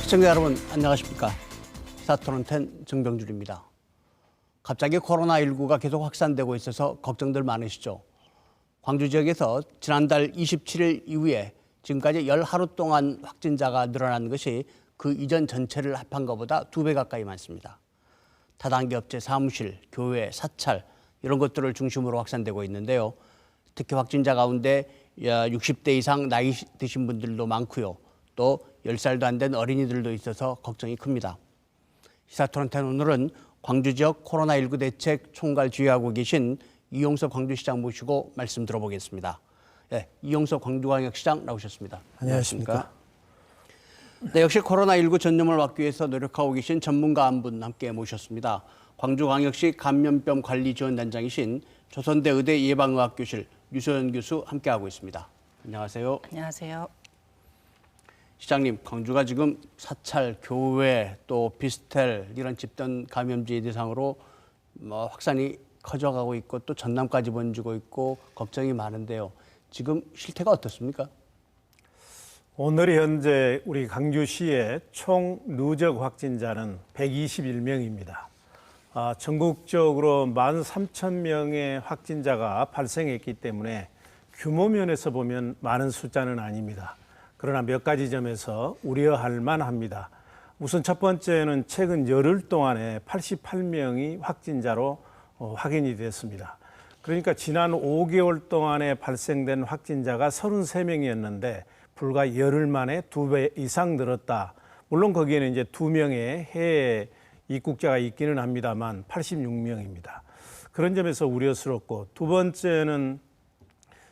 시청자 여러분 안녕하십니까. 시사토론텐 정병준입니다. 갑자기 코로나19가 계속 확산되고 있어서 걱정들 많으시죠. 광주 지역에서 지난달 27일 이후에 지금까지 열 하루 동안 확진자가 늘어난 것이 그 이전 전체를 합한 것보다 2배 가까이 많습니다. 다단계 업체 사무실, 교회, 사찰 이런 것들을 중심으로 확산되고 있는데요. 특히 확진자 가운데 60대 이상 나이 드신 분들도 많고요. 또 10살도 안 된 어린이들도 있어서 걱정이 큽니다. 시사토론텐 오늘은 광주 지역 코로나19 대책 총괄 지휘하고 계신 이용석 광주시장 모시고 말씀 들어보겠습니다. 네, 이용석 광주광역시장 나오셨습니다. 안녕하십니까. 네, 역시 코로나19 전염을 막기 위해서 노력하고 계신 전문가 한 분 함께 모셨습니다. 광주광역시 감염병 관리지원단장이신 조선대 의대 예방의학교실 유소연 교수 함께하고 있습니다. 안녕하세요. 안녕하세요. 시장님, 광주가 지금 사찰, 교회, 또 비스텔 이런 집단 감염지 대상으로 확산이 커져가고 있고 또 전남까지 번지고 있고 걱정이 많은데요. 지금 실태가 어떻습니까? 오늘 현재 우리 광주시의 총 누적 확진자는 121명입니다. 전국적으로 13,000명의 확진자가 발생했기 때문에 규모 면에서 보면 많은 숫자는 아닙니다. 그러나 몇 가지 점에서 우려할 만합니다. 우선 첫 번째는 최근 열흘 동안에 88명이 확진자로 확인이 됐습니다. 그러니까 지난 5개월 동안에 발생된 확진자가 33명이었는데 불과 열흘 만에 2배 이상 늘었다. 물론 거기에는 이제 2명의 해외 입국자가 있기는 합니다만 86명입니다. 그런 점에서 우려스럽고, 두 번째는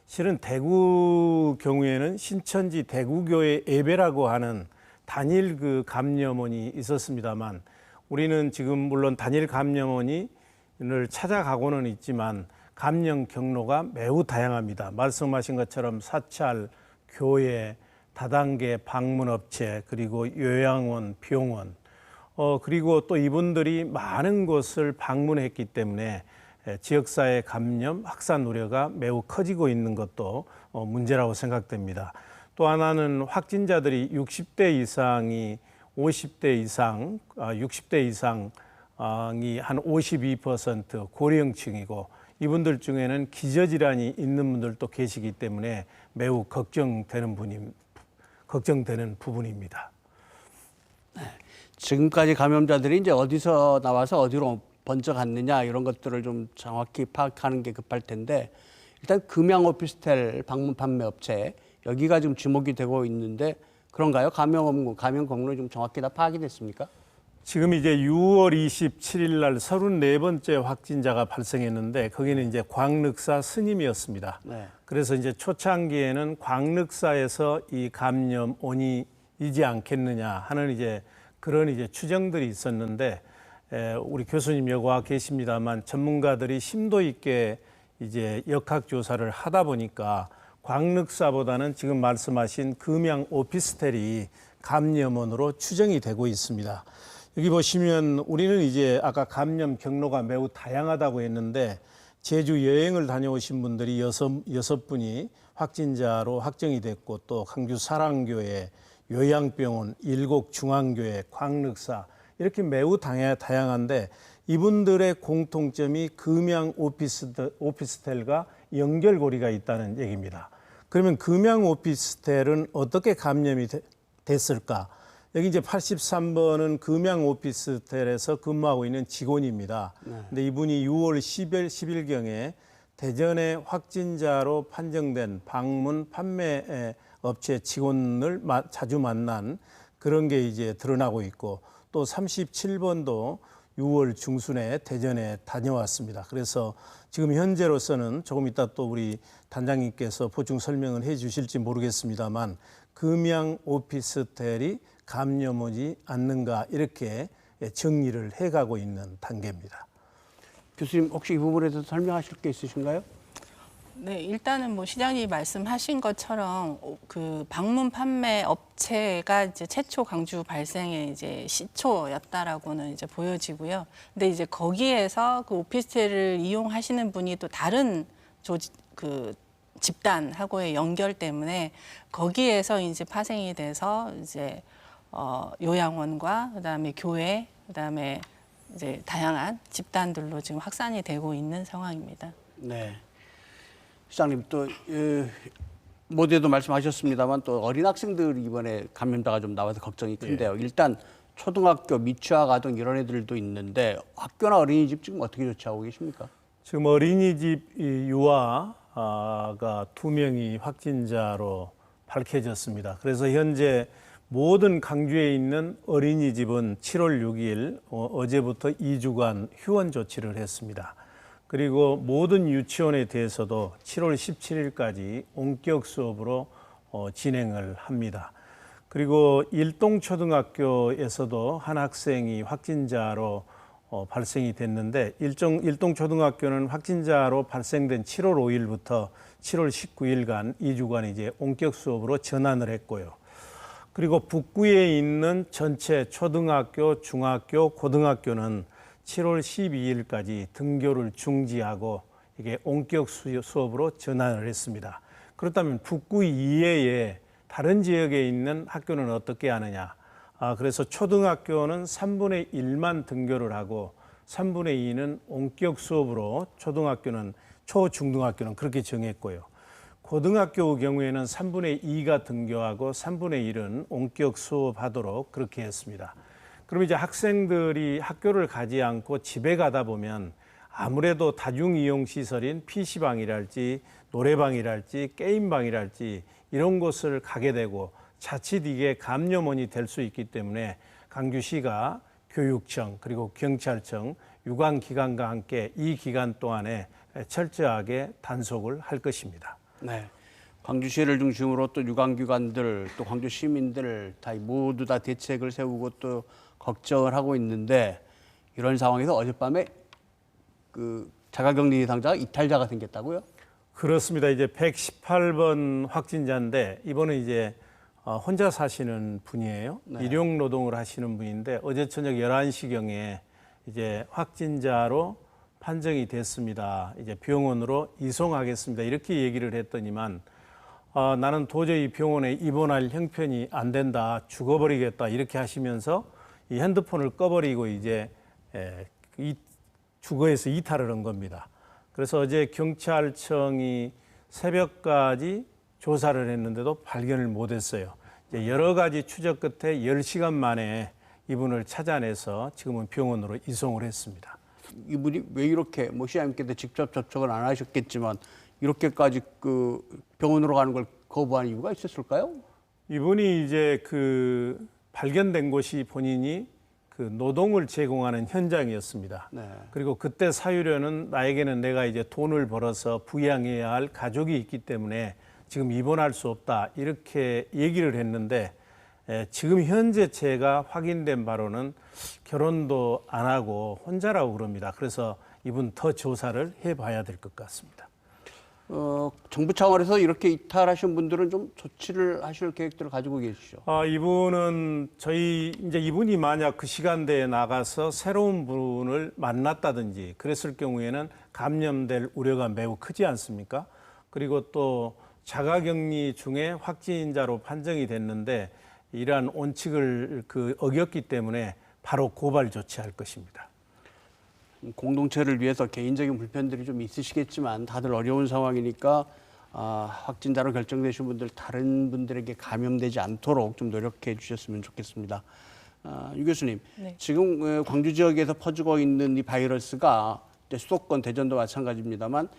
실은 대구 경우에는 신천지 대구교회 예배라고 하는 단일 감염원이 있었습니다만 우리는 지금 물론 단일 감염원을 찾아가고는 있지만 감염 경로가 매우 다양합니다. 말씀하신 것처럼 사찰, 교회, 다단계 방문업체, 그리고 요양원, 병원, 그리고 또 이분들이 많은 곳을 방문했기 때문에 지역사회 감염 확산 우려가 매우 커지고 있는 것도 문제라고 생각됩니다. 또 하나는 확진자들이 60대 이상이 50대 이상, 60대 이상이 한 52% 고령층이고 이분들 중에는 기저질환이 있는 분들도 계시기 때문에 매우 걱정되는 부분입니다. 지금까지 감염자들이 이제 어디서 나와서 어디로 번져갔느냐 이런 것들을 좀 정확히 파악하는 게 급할 텐데 일단 금양 오피스텔 방문 판매 업체 여기가 지금 주목이 되고 있는데 그런가요? 감염 경로 좀 정확히 다 파악이 됐습니까? 지금 이제 6월 27일 날 34번째 확진자가 발생했는데 거기는 이제 광륵사 스님이었습니다. 네. 그래서 이제 초창기에는 광륵사에서 이 감염원이지 않겠느냐 하는 그런 추정들이 있었는데 우리 교수님 여기 와 계십니다만 전문가들이 심도 있게 역학조사를 하다 보니까 광륵사보다는 지금 말씀하신 금양 오피스텔이 감염원으로 추정이 되고 있습니다. 여기 보시면 우리는 아까 감염 경로가 매우 다양하다고 했는데 제주 여행을 다녀오신 분들이 여섯 분이 확진자로 확정이 됐고 또 광주 사랑교회, 요양병원, 일곡중앙교회, 광륵사 이렇게 매우 다양한데 이분들의 공통점이 금양 오피스텔과 연결고리가 있다는 얘기입니다. 그러면 금양 오피스텔은 어떻게 감염이 됐을까? 여기 83번은 금양 오피스텔에서 근무하고 있는 직원입니다. 네. 근데 이분이 6월 10일경에 대전에 확진자로 판정된 방문 판매 업체 직원을 자주 만난 그런 게 드러나고 있고 또 37번도 6월 중순에 대전에 다녀왔습니다. 그래서 지금 현재로서는 조금 이따 또 우리 단장님께서 보충 설명을 해 주실지 모르겠습니다만 금양 오피스텔이 감염오지 않는가 이렇게 정리를 해가고 있는 단계입니다. 교수님 혹시 이 부분에 대해서 설명하실 게 있으신가요? 네, 일단은 시장님이 말씀하신 것처럼 그 방문 판매 업체가 최초 광주 발생의 시초였다라고는 보여지고요. 근데 거기에서 그 오피스텔을 이용하시는 분이 또 다른 집단하고의 연결 때문에 거기에서 파생이 돼서 요양원과 그다음에 교회, 그다음에 이제 다양한 집단들로 지금 확산이 되고 있는 상황입니다. 네. 시장님 또 모두에도 말씀하셨습니다만 또 어린 학생들이 이번에 감염자가 좀 나와서 걱정이 큰데요. 일단 초등학교, 미취학 아동 이런 애들도 있는데 학교나 어린이집 지금 어떻게 조치하고 계십니까? 지금 어린이집 유아가 2명이 확진자로 밝혀졌습니다. 그래서 현재 모든 강주에 있는 어린이집은 7월 6일 어제부터 2주간 휴원 조치를 했습니다. 그리고 모든 유치원에 대해서도 7월 17일까지 원격 수업으로 진행을 합니다. 그리고 일동초등학교에서도 한 학생이 확진자로 발생이 됐는데 일동초등학교는 확진자로 발생된 7월 5일부터 7월 19일간 2주간 이제 원격 수업으로 전환을 했고요. 그리고 북구에 있는 전체 초등학교, 중학교, 고등학교는 7월 12일까지 등교를 중지하고 이게 원격 수업으로 전환을 했습니다. 그렇다면 북구 이외에 다른 지역에 있는 학교는 어떻게 하느냐? 그래서 초등학교는 3분의 1만 등교를 하고 3분의 2는 원격 수업으로 초등학교는 초중등학교는 그렇게 정했고요. 고등학교 경우에는 3분의 2가 등교하고 3분의 1은 원격 수업하도록 그렇게 했습니다. 그럼 이제 학생들이 학교를 가지 않고 집에 가다 보면 아무래도 다중이용시설인 PC방이랄지 노래방이랄지 게임방이랄지 이런 곳을 가게 되고 자칫 이게 감염원이 될 수 있기 때문에 강주시가 교육청 그리고 경찰청 유관기관과 함께 이 기간 동안에 철저하게 단속을 할 것입니다. 네. 광주시를 중심으로 또 유관기관들 또 광주 시민들 다 모두 다 대책을 세우고 또 걱정을 하고 있는데 이런 상황에서 어젯밤에 그 자가격리 대상자가 이탈자가 생겼다고요? 그렇습니다. 이제 118번 확진자인데 이번은 이제 혼자 사시는 분이에요. 네. 일용 노동을 하시는 분인데 어제 저녁 11시경에 이제 확진자로 판정이 됐습니다. 이제 병원으로 이송하겠습니다. 이렇게 얘기를 했더니만 나는 도저히 병원에 입원할 형편이 안 된다. 죽어버리겠다. 이렇게 하시면서 이 핸드폰을 꺼버리고 이제 주거에서 이탈을 한 겁니다. 그래서 어제 경찰청이 새벽까지 조사를 했는데도 발견을 못했어요. 여러 가지 추적 끝에 10시간 만에 이분을 찾아내서 지금은 병원으로 이송을 했습니다. 이분이 왜 이렇게 시장님께서 직접 접촉을 안 하셨겠지만 이렇게까지 그 병원으로 가는 걸 거부한 이유가 있었을까요? 이분이 이제 발견된 곳이 본인이 노동을 제공하는 현장이었습니다. 네. 그리고 그때 사유료는 나에게는 내가 이제 돈을 벌어서 부양해야 할 가족이 있기 때문에 지금 입원할 수 없다 이렇게 얘기를 했는데 지금 현재 제가 확인된 바로는 결혼도 안 하고 혼자라고 그럽니다. 그래서 이분 더 조사를 해봐야 될 것 같습니다. 정부 차원에서 이렇게 이탈하신 분들은 좀 조치를 하실 계획들을 가지고 계시죠? 이분은 이분이 만약 그 시간대에 나가서 새로운 분을 만났다든지 그랬을 경우에는 감염될 우려가 매우 크지 않습니까? 그리고 또 자가격리 중에 확진자로 판정이 됐는데 이러한 원칙을 어겼기 때문에 바로 고발 조치할 것입니다. 공동체를 위해서 개인적인 불편들이 좀 있으시겠지만 다들 어려운 상황이니까 확진자로 결정되신 분들 다른 분들에게 감염되지 않도록 좀 노력해 주셨으면 좋겠습니다. 유 교수님, 네. 지금 광주 지역에서 퍼지고 있는 이 바이러스가 수도권, 대전도 마찬가지입니다만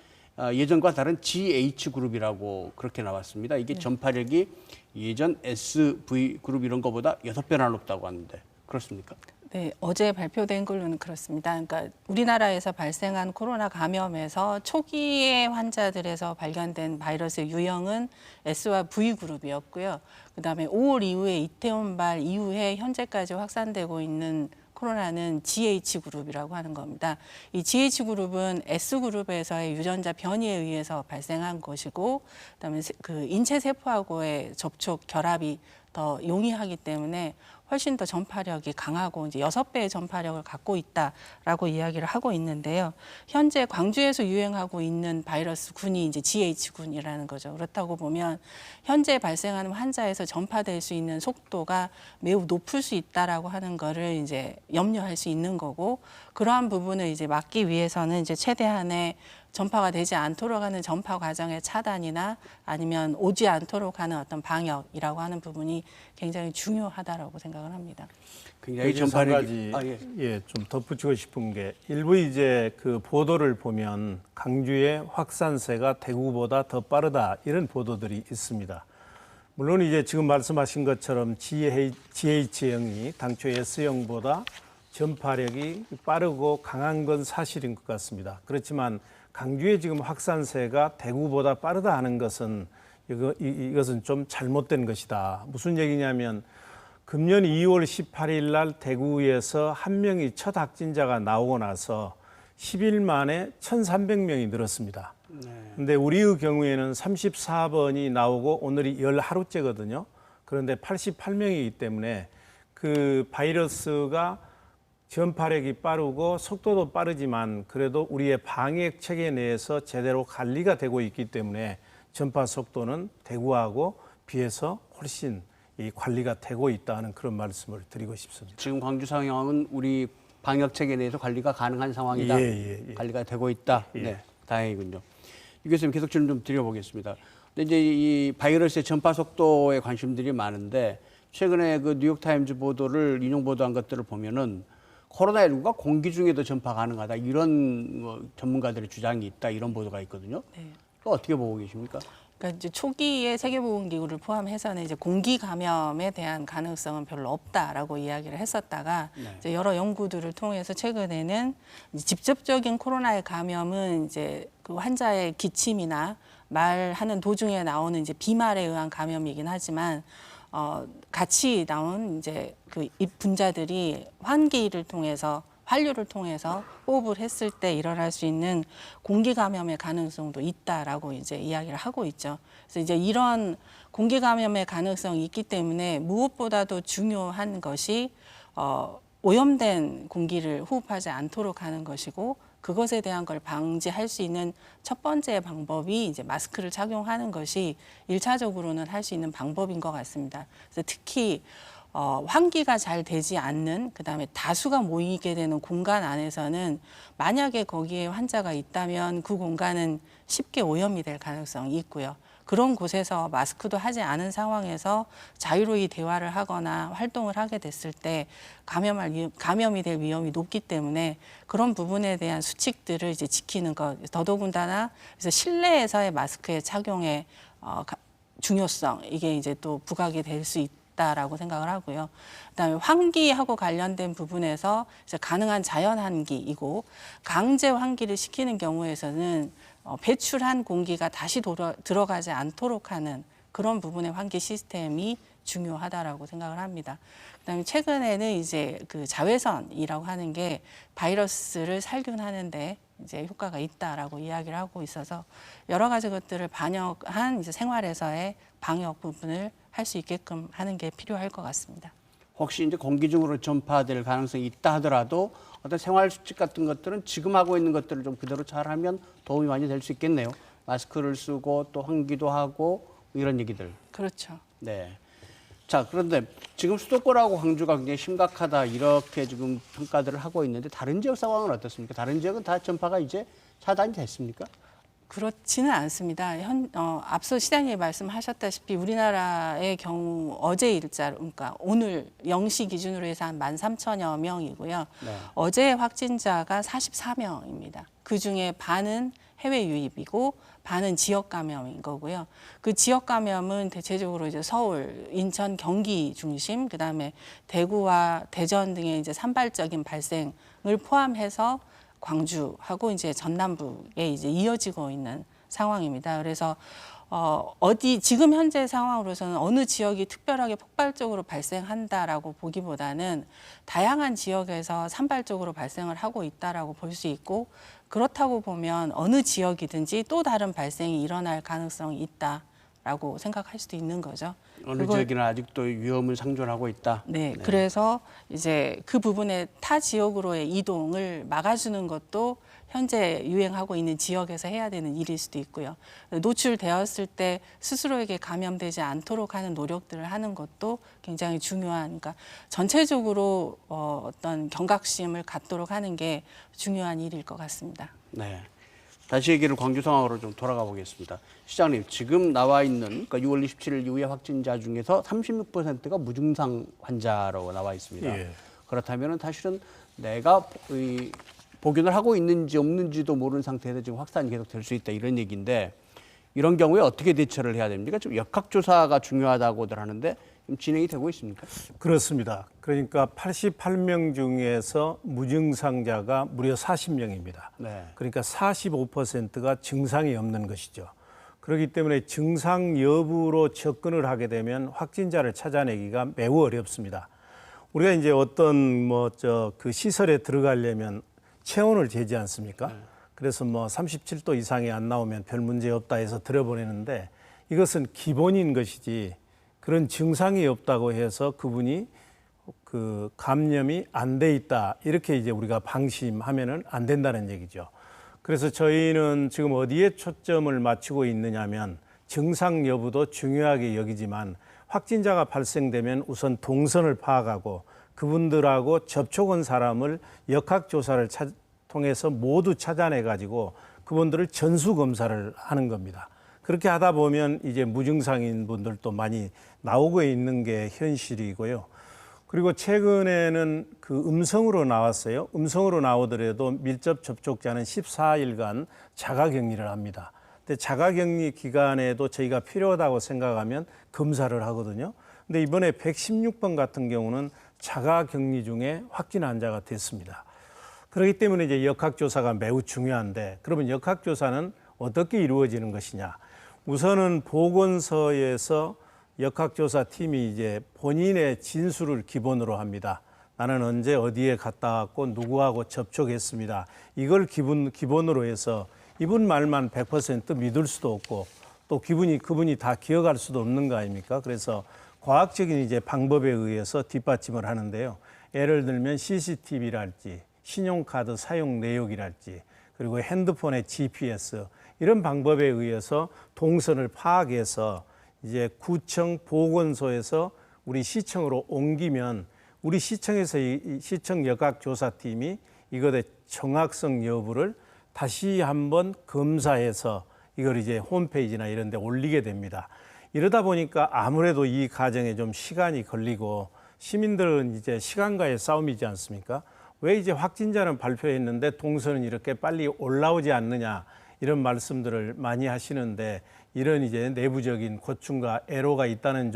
예전과 다른 GH그룹이라고 그렇게 나왔습니다. 이게 전파력이 예전 SV그룹 이런 거보다 6배나 높다고 하는데 그렇습니까? 네, 어제 발표된 걸로는 그렇습니다. 그러니까 우리나라에서 발생한 코로나 감염에서 초기의 환자들에서 발견된 바이러스의 유형은 S와 V 그룹이었고요. 그다음에 5월 이후에 이태원발 이후에 현재까지 확산되고 있는 코로나는 GH 그룹이라고 하는 겁니다. 이 GH 그룹은 S 그룹에서의 유전자 변이에 의해서 발생한 것이고, 그다음에 인체 세포하고의 접촉 결합이 더 용이하기 때문에 훨씬 더 전파력이 강하고 이제 6배의 전파력을 갖고 있다라고 이야기를 하고 있는데요. 현재 광주에서 유행하고 있는 바이러스 군이 이제 GH군이라는 거죠. 그렇다고 보면 현재 발생하는 환자에서 전파될 수 있는 속도가 매우 높을 수 있다라고 하는 거를 이제 염려할 수 있는 거고, 그러한 부분을 이제 막기 위해서는 이제 최대한의 전파가 되지 않도록 하는 전파 과정의 차단이나 아니면 오지 않도록 하는 어떤 방역이라고 하는 부분이 굉장히 중요하다라고 생각을 합니다. 굉장히 여기서 한 전파력이 가지 좀 덧붙이고 싶은 게, 일부 이제 그 보도를 보면 강주의 확산세가 대구보다 더 빠르다 이런 보도들이 있습니다. 물론 이제 지금 말씀하신 것처럼 GH형이 당초 S형보다 전파력이 빠르고 강한 건 사실인 것 같습니다. 그렇지만 강주의 지금 확산세가 대구보다 빠르다 하는 것은 이것은 좀 잘못된 것이다. 무슨 얘기냐면 금년 2월 18일 날 대구에서 한 명이 첫 확진자가 나오고 나서 10일 만에 1,300명이 늘었습니다. 그런데 우리의 경우에는 34번이 나오고 오늘이 열 하루째거든요. 그런데 88명이기 때문에 그 바이러스가 전파력이 빠르고 속도도 빠르지만 그래도 우리의 방역 체계 내에서 제대로 관리가 되고 있기 때문에 전파 속도는 대구하고 비해서 훨씬 이 관리가 되고 있다는 그런 말씀을 드리고 싶습니다. 지금 광주 상황은 우리 방역 체계 내에서 관리가 가능한 상황이다. 관리가 되고 있다. 네, 다행이군요. 유 교수님 계속 질문 좀 드려보겠습니다. 근데 이제 이 바이러스의 전파 속도에 관심들이 많은데 최근에 그 뉴욕타임즈 보도를 인용 보도한 것들을 보면은 코로나19가 공기 중에도 전파 가능하다 이런 전문가들의 주장이 있다 이런 보도가 있거든요. 네. 또 어떻게 보고 계십니까? 그러니까 이제 초기에 세계보건기구를 포함해서는 이제 공기 감염에 대한 가능성은 별로 없다라고 이야기를 했었다가 이제 여러 연구들을 통해서 최근에는 이제 직접적인 코로나의 감염은 이제 그 환자의 기침이나 말하는 도중에 나오는 이제 비말에 의한 감염이긴 하지만 같이 나온 이제 그 분자들이 환기를 통해서 환류를 통해서 호흡을 했을 때 일어날 수 있는 공기 감염의 가능성도 있다라고 이제 이야기를 하고 있죠. 그래서 이제 이런 공기 감염의 가능성이 있기 때문에 무엇보다도 중요한 것이 오염된 공기를 호흡하지 않도록 하는 것이고, 그것에 대한 걸 방지할 수 있는 첫 번째 방법이 이제 마스크를 착용하는 것이 1차적으로는 할 수 있는 방법인 것 같습니다. 그래서 특히 환기가 잘 되지 않는, 그다음에 다수가 모이게 되는 공간 안에서는 만약에 거기에 환자가 있다면 그 공간은 쉽게 오염이 될 가능성이 있고요. 그런 곳에서 마스크도 하지 않은 상황에서 자유로이 대화를 하거나 활동을 하게 됐을 때 감염이 될 위험이 높기 때문에 그런 부분에 대한 수칙들을 이제 지키는 것, 더더군다나 그래서 실내에서의 마스크의 착용의 중요성, 이게 이제 또 부각이 될 수 있다라고 생각을 하고요. 그다음에 환기하고 관련된 부분에서 이제 가능한 자연 환기이고, 강제 환기를 시키는 경우에서는 배출한 공기가 다시 들어가지 않도록 하는 그런 부분의 환기 시스템이 중요하다라고 생각을 합니다. 그다음에 최근에는 이제 그 자외선이라고 하는 게 바이러스를 살균하는데 이제 효과가 있다라고 이야기를 하고 있어서 여러 가지 것들을 반영한 이제 생활에서의 방역 부분을 할 수 있게끔 하는 게 필요할 것 같습니다. 혹시 이제 공기 중으로 전파될 가능성이 있다 하더라도 어떤 생활 수칙 같은 것들은 지금 하고 있는 것들을 좀 그대로 잘하면 도움이 많이 될 수 있겠네요. 마스크를 쓰고 또 환기도 하고 이런 얘기들. 그렇죠. 네. 자, 그런데 지금 수도권하고 광주가 굉장히 심각하다 이렇게 지금 평가들을 하고 있는데 다른 지역 상황은 어떻습니까? 다른 지역은 다 전파가 이제 차단이 됐습니까? 그렇지는 않습니다. 앞서 시장님이 말씀하셨다시피 우리나라의 경우 어제 일자로, 그러니까 오늘 0시 기준으로 해서 한 13,000여 명이고요. 네. 어제 확진자가 44명입니다. 그중에 반은 해외 유입이고 반은 지역 감염인 거고요. 그 지역 감염은 대체적으로 이제 서울, 인천, 경기 중심, 그다음에 대구와 대전 등의 이제 산발적인 발생을 포함해서 광주하고 이제 전남북에 이제 이어지고 있는 상황입니다. 그래서 지금 현재 상황으로서는 어느 지역이 특별하게 폭발적으로 발생한다라고 보기보다는 다양한 지역에서 산발적으로 발생을 하고 있다라고 볼 수 있고, 그렇다고 보면 어느 지역이든지 또 다른 발생이 일어날 가능성이 있다. 라고 생각할 수도 있는 거죠. 어느 지역이나 아직도 위험은 상존하고 있다. 네, 그래서 이제 그 부분에 타 지역으로의 이동을 막아주는 것도 현재 유행하고 있는 지역에서 해야 되는 일일 수도 있고요. 노출되었을 때 스스로에게 감염되지 않도록 하는 노력들을 하는 것도 굉장히 중요한, 그러니까 전체적으로 어떤 경각심을 갖도록 하는 게 중요한 일일 것 같습니다. 네. 다시 얘기를 광주 상황으로 좀 돌아가 보겠습니다. 시장님, 지금 나와 있는 그러니까 6월 27일 이후의 확진자 중에서 36%가 무증상 환자로 나와 있습니다. 예. 그렇다면 사실은 내가 복용을 하고 있는지 없는지도 모르는 상태에서 지금 확산이 계속 될 수 있다 이런 얘기인데 이런 경우에 어떻게 대처를 해야 됩니까? 지금 역학조사가 중요하다고들 하는데 지금 진행이 되고 있습니까? 그렇습니다. 그러니까 88명 중에서 무증상자가 무려 40명입니다. 네. 그러니까 45%가 증상이 없는 것이죠. 그렇기 때문에 증상 여부로 접근을 하게 되면 확진자를 찾아내기가 매우 어렵습니다. 우리가 이제 어떤 그 시설에 들어가려면 체온을 재지 않습니까? 그래서 37도 이상이 안 나오면 별 문제 없다 해서 들어보내는데 이것은 기본인 것이지 그런 증상이 없다고 해서 그분이 그 감염이 안 돼 있다 이렇게 이제 우리가 방심하면은 안 된다는 얘기죠. 그래서 저희는 지금 어디에 초점을 맞추고 있느냐면 증상 여부도 중요하게 여기지만 확진자가 발생되면 우선 동선을 파악하고 그분들하고 접촉한 사람을 역학조사를 통해서 모두 찾아내 가지고 그분들을 전수 검사를 하는 겁니다. 그렇게 하다 보면 이제 무증상인 분들도 많이 나오고 있는 게 현실이고요. 그리고 최근에는 그 음성으로 나왔어요. 음성으로 나오더라도 밀접 접촉자는 14일간 자가격리를 합니다. 근데 자가격리 기간에도 저희가 필요하다고 생각하면 검사를 하거든요. 근데 이번에 116번 같은 경우는 자가격리 중에 확진 환자가 됐습니다. 그렇기 때문에 이제 역학조사가 매우 중요한데 그러면 역학조사는 어떻게 이루어지는 것이냐? 우선은 보건소에서 역학조사 팀이 이제 본인의 진술을 기본으로 합니다. 나는 언제 어디에 갔다 왔고 누구하고 접촉했습니다. 이걸 기본으로 해서 이분 말만 100% 믿을 수도 없고 또 그분이 다 기억할 수도 없는 거 아닙니까? 그래서 과학적인 이제 방법에 의해서 뒷받침을 하는데요. 예를 들면 CCTV랄지 신용카드 사용 내역이랄지 그리고 핸드폰의 GPS 이런 방법에 의해서 동선을 파악해서 이제 구청 보건소에서 우리 시청으로 옮기면 우리 시청에서 이 시청 역학조사팀이 이것의 정확성 여부를 다시 한번 검사해서 이걸 이제 홈페이지나 이런 데 올리게 됩니다. 이러다 보니까 아무래도 이 과정에 좀 시간이 걸리고 시민들은 이제 시간과의 싸움이지 않습니까? 왜 이제 확진자는 발표했는데 동선은 이렇게 빨리 올라오지 않느냐 이런 말씀들을 많이 하시는데 이런 이제 내부적인 고충과 애로가 있다는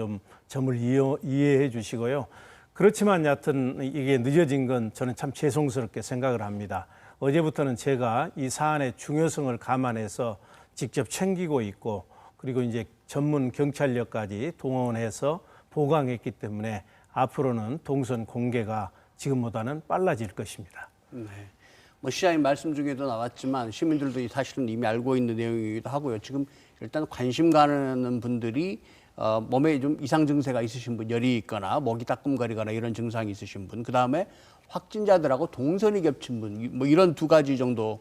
점을 이해해 주시고요. 그렇지만 여하튼 이게 늦어진 건 저는 참 죄송스럽게 생각을 합니다. 어제부터는 제가 이 사안의 중요성을 감안해서 직접 챙기고 있고 그리고 이제 전문 경찰력까지 동원해서 보강했기 때문에 앞으로는 동선 공개가 지금보다는 빨라질 것입니다. 네. 시장님 말씀 중에도 나왔지만 시민들도 사실은 이미 알고 있는 내용이기도 하고요. 지금 일단 관심 가는 분들이 몸에 좀 이상 증세가 있으신 분, 열이 있거나 목이 따끔거리거나 이런 증상이 있으신 분, 그 다음에 확진자들하고 동선이 겹친 분, 이런 두 가지 정도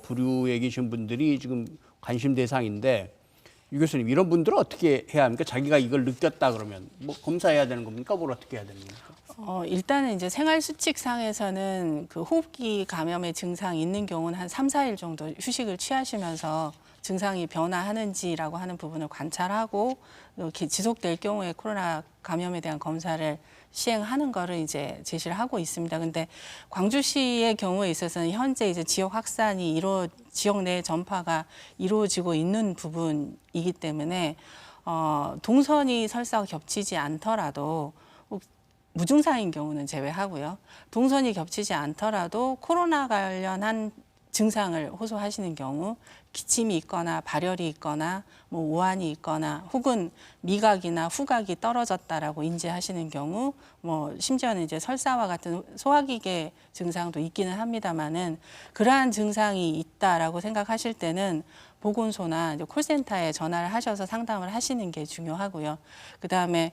부류에 계신 분들이 지금 관심 대상인데 유 교수님 이런 분들은 어떻게 해야 합니까? 자기가 이걸 느꼈다 그러면 검사해야 되는 겁니까? 뭘 어떻게 해야 됩니까? 일단은 이제 생활 수칙상에서는 그 호흡기 감염의 증상이 있는 경우는 한 3, 4일 정도 휴식을 취하시면서 증상이 변화하는지라고 하는 부분을 관찰하고 이렇게 지속될 경우에 코로나 감염에 대한 검사를 시행하는 거를 이제 제시를 하고 있습니다. 근데 광주시의 경우에 있어서는 현재 이제 지역 확산이 지역 내 전파가 이루어지고 있는 부분이기 때문에 동선이 설사 겹치지 않더라도 무증상인 경우는 제외하고요. 동선이 겹치지 않더라도 코로나 관련한 증상을 호소하시는 경우 기침이 있거나 발열이 있거나 오한이 있거나 혹은 미각이나 후각이 떨어졌다라고 인지하시는 경우 심지어는 이제 설사와 같은 소화기계 증상도 있기는 합니다만은 그러한 증상이 있다라고 생각하실 때는 보건소나 이제 콜센터에 전화를 하셔서 상담을 하시는 게 중요하고요. 그다음에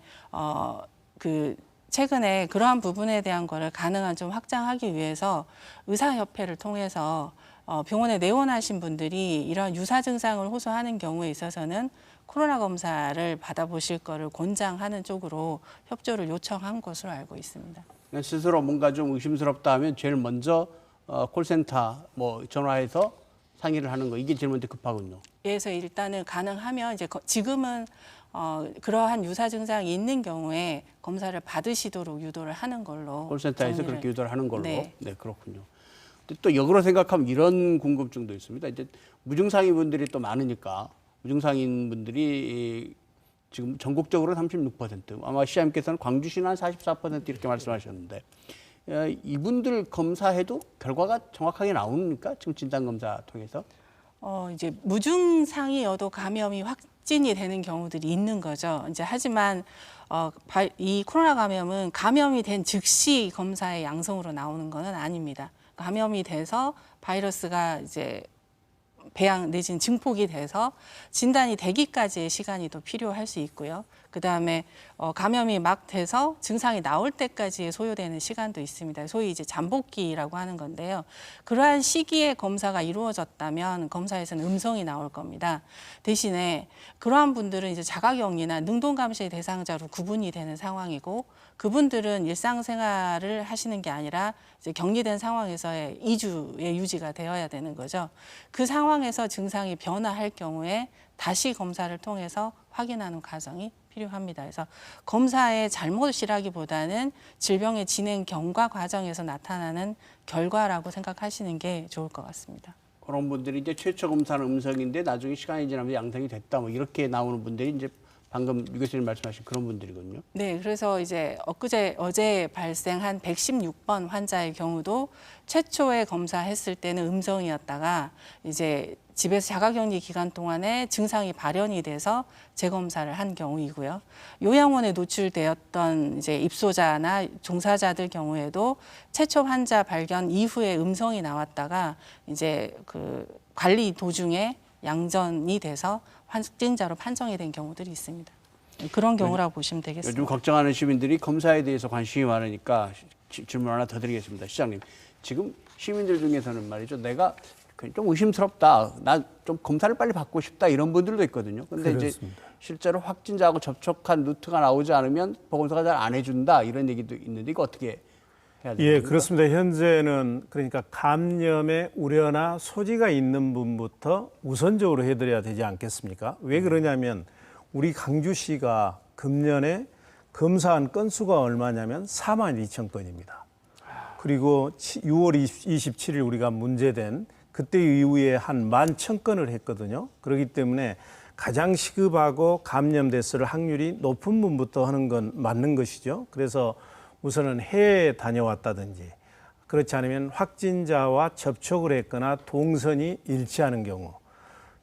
최근에 그러한 부분에 대한 거를 가능한 좀 확장하기 위해서 의사협회를 통해서 병원에 내원하신 분들이 이런 유사 증상을 호소하는 경우에 있어서는 코로나 검사를 받아보실 거를 권장하는 쪽으로 협조를 요청한 것으로 알고 있습니다. 스스로 뭔가 좀 의심스럽다 하면 제일 먼저 콜센터 뭐 전화해서 상의를 하는 거, 이게 제일 먼저 급하군요. 그래서 일단은 가능하면 이제 지금은 그러한 유사 증상이 있는 경우에 검사를 받으시도록 유도를 하는 걸로 콜센터에서 그렇게 유도를 하는 걸로. 네. 네, 그렇군요. 근데 또 역으로 생각하면 이런 궁금증도 있습니다. 이제 무증상인 분들이 또 많으니까 무증상인 분들이 지금 전국적으로 36%, 아마 시장님께서는 광주시는 한 44% 이렇게 말씀하셨는데 이분들 검사해도 결과가 정확하게 나옵니까? 지금 진단 검사 통해서? 이제 무증상이어도 감염이 확진이 되는 경우들이 있는 거죠. 이제 하지만 이 코로나 감염은 감염이 된 즉시 검사의 양성으로 나오는 것은 아닙니다. 감염이 돼서 바이러스가 이제 배양 내지는 증폭이 돼서 진단이 되기까지의 시간이 더 필요할 수 있고요. 그다음에 감염이 막 돼서 증상이 나올 때까지 소요되는 시간도 있습니다. 소위 이제 잠복기라고 하는 건데요. 그러한 시기에 검사가 이루어졌다면 검사에서는 음성이 나올 겁니다. 대신에 그러한 분들은 이제 자가격리나 능동감시 대상자로 구분이 되는 상황이고 그분들은 일상생활을 하시는 게 아니라 이제 격리된 상황에서의 2주의 유지가 되어야 되는 거죠. 그 상황에서 증상이 변화할 경우에 다시 검사를 통해서 확인하는 과정이 필요합니다. 그래서 검사의 잘못이라기보다는 질병의 진행 경과 과정에서 나타나는 결과라고 생각하시는 게 좋을 것 같습니다. 그런 분들이 이제 최초 검사는 음성인데 나중에 시간이 지나면 양성이 됐다, 뭐 이렇게 나오는 분들이 이제 방금 유 교수님 말씀하신 그런 분들이거든요. 네, 그래서 이제 어제 발생한 116번 환자의 경우도 최초에 검사했을 때는 음성이었다가 이제 집에서 자가격리 기간 동안에 증상이 발현이 돼서 재검사를 한 경우이고요. 요양원에 노출되었던 이제 입소자나 종사자들 경우에도 최초 환자 발견 이후에 음성이 나왔다가 이제 그 관리 도중에 양전이 돼서 확진자로 판정이 된 경우들이 있습니다. 그런 경우라고 보시면 되겠습니다. 요즘 걱정하는 시민들이 검사에 대해서 관심이 많으니까 질문 하나 더 드리겠습니다. 시장님, 지금 시민들 중에서는 말이죠, 내가 좀 의심스럽다, 나 좀 검사를 빨리 받고 싶다, 이런 분들도 있거든요. 근데 그렇습니다. 이제 실제로 확진자하고 접촉한 루트가 나오지 않으면 보건소가 잘 안 해준다, 이런 얘기도 있는데 이거 어떻게 해야 됩니까? 예, 그렇습니다. 현재는 그러니까 감염의 우려나 소지가 있는 분부터 우선적으로 해드려야 되지 않겠습니까? 왜 그러냐면 우리 강주시가 금년에 검사한 건수가 얼마냐면 42,000건입니다. 그리고 6월 27일 우리가 문제된 그때 이후에 한 11,000건을 했거든요. 그렇기 때문에 가장 시급하고 감염됐을 확률이 높은 분부터 하는 건 맞는 것이죠. 그래서 우선은 해외에 다녀왔다든지 그렇지 않으면 확진자와 접촉을 했거나 동선이 일치하는 경우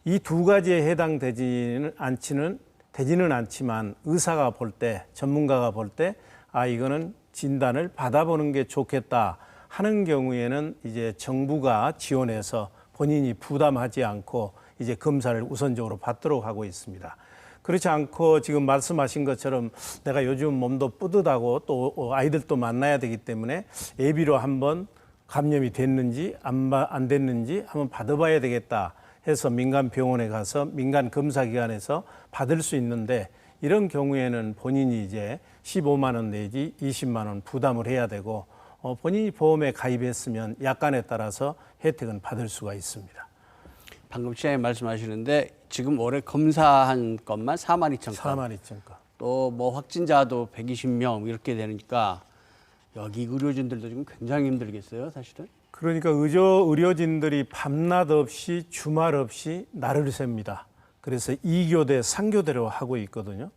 이 두 가지에 해당되지는 않지만 의사가 볼 때, 전문가가 볼 때 이거는 진단을 받아보는 게 좋겠다 하는 경우에는 이제 정부가 지원해서 본인이 부담하지 않고 이제 검사를 우선적으로 받도록 하고 있습니다. 그렇지 않고 지금 말씀하신 것처럼 내가 요즘 몸도 뿌듯하고 또 아이들도 만나야 되기 때문에 예비로 한번 감염이 됐는지 안 됐는지 한번 받아봐야 되겠다 해서 민간 병원에 가서 민간 검사 기관에서 받을 수 있는데 이런 경우에는 본인이 이제 15만 원 내지 20만 원 부담을 해야 되고 본인이 보험에 가입했으면 약관에 따라서 혜택은 받을 수가 있습니다. 방금 시장님 말씀하시는데 지금 올해 검사한 것만 42,000건. 42,000건. 또 뭐 확진자도 120명 이렇게 되니까 여기 의료진들도 지금 굉장히 힘들겠어요, 사실은. 그러니까 의료진들이 밤낮 없이 주말 없이 날을 셉니다. 그래서 2교대, 3교대로 하고 있거든요.